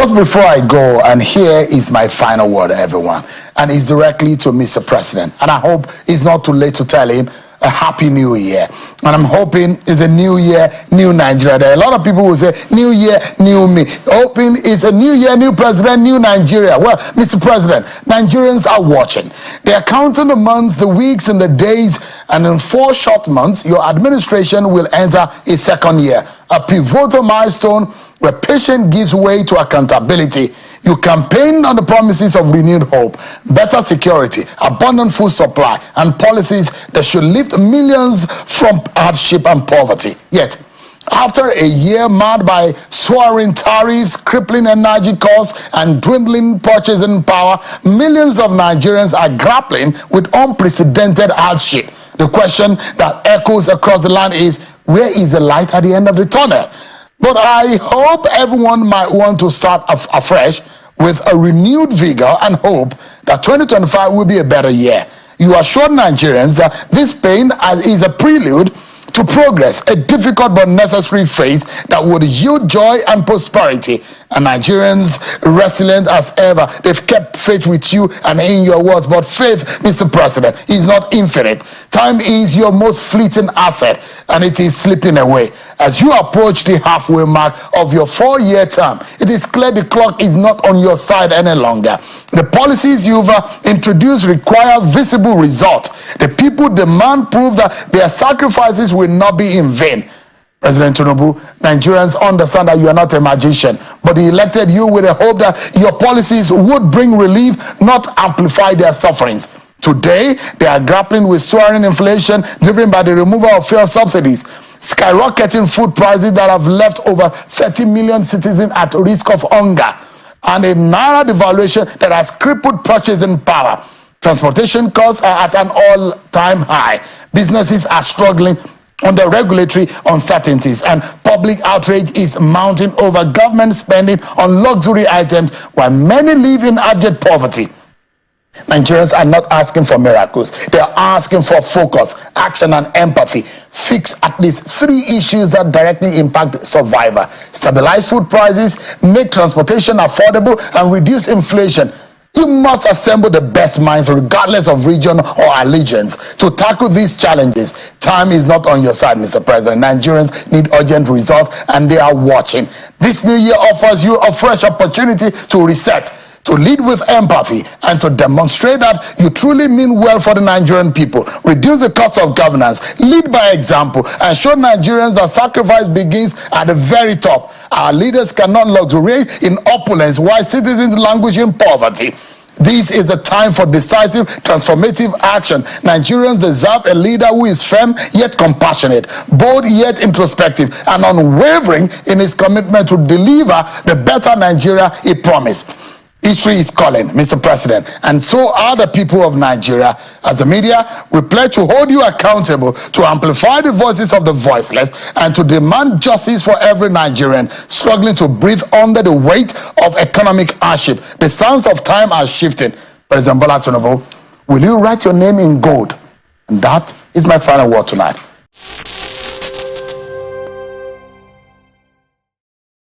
Just before I go, and here is my final word, everyone, and it's directly to Mr. President, and I hope it's not too late to tell him a happy new year. And I'm hoping it's a new year, new Nigeria. There are a lot of people who say new year, new me. Hoping it's a new year, new president, new Nigeria. Well, Mr. President, Nigerians are watching. They are counting the months, the weeks, and the days, and in 4 short months, your administration will enter its second year, a pivotal milestone where patience gives way to accountability. You campaigned on the promises of renewed hope, better security, abundant food supply, and policies that should lift millions from hardship and poverty. Yet, after a year marred by soaring tariffs, crippling energy costs, and dwindling purchasing power, millions of Nigerians are grappling with unprecedented hardship. The question that echoes across the land is, where is the light at the end of the tunnel? But I hope everyone might want to start afresh with a renewed vigor and hope that 2025 will be a better year. You assured Nigerians that this pain is a prelude to progress, a difficult but necessary phase that would yield joy and prosperity. And Nigerians, resilient as ever, they've kept faith with you and in your words. But faith, Mr. President, is not infinite. Time is your most fleeting asset, and it is slipping away. As you approach the halfway mark of your 4-year term, it is clear the clock is not on your side any longer. The policies you've introduced require visible results. The people demand proof that their sacrifices will not be in vain. President Tinubu, Nigerians understand that you are not a magician, but he elected you with a hope that your policies would bring relief, not amplify their sufferings. Today, they are grappling with soaring inflation driven by the removal of fuel subsidies, skyrocketing food prices that have left over 30 million citizens at risk of hunger, and a naira devaluation that has crippled purchasing power. Transportation costs are at an all-time high. Businesses are struggling under regulatory uncertainties, and public outrage is mounting over government spending on luxury items while many live in abject poverty. Nigerians are not asking for miracles. They are asking for focus, action, and empathy. Fix at least 3 issues that directly impact survival. Stabilize food prices, make transportation affordable, and reduce inflation. You must assemble the best minds, regardless of region or allegiance, to tackle these challenges. Time is not on your side, Mr. President. Nigerians need urgent results, and they are watching. This new year offers you a fresh opportunity to reset, to lead with empathy, and to demonstrate that you truly mean well for the Nigerian people. Reduce the cost of governance, lead by example, and show Nigerians that sacrifice begins at the very top. Our leaders cannot luxuriate in opulence while citizens languish in poverty. This is the time for decisive, transformative action. Nigerians deserve a leader who is firm yet compassionate, bold yet introspective, and unwavering in his commitment to deliver the better Nigeria he promised. History is calling, Mr. President, and so are the people of Nigeria. As the media, we pledge to hold you accountable, to amplify the voices of the voiceless, and to demand justice for every Nigerian struggling to breathe under the weight of economic hardship. The sands of time are shifting. President Bola Tinubu, will you write your name in gold? And that is my final word tonight.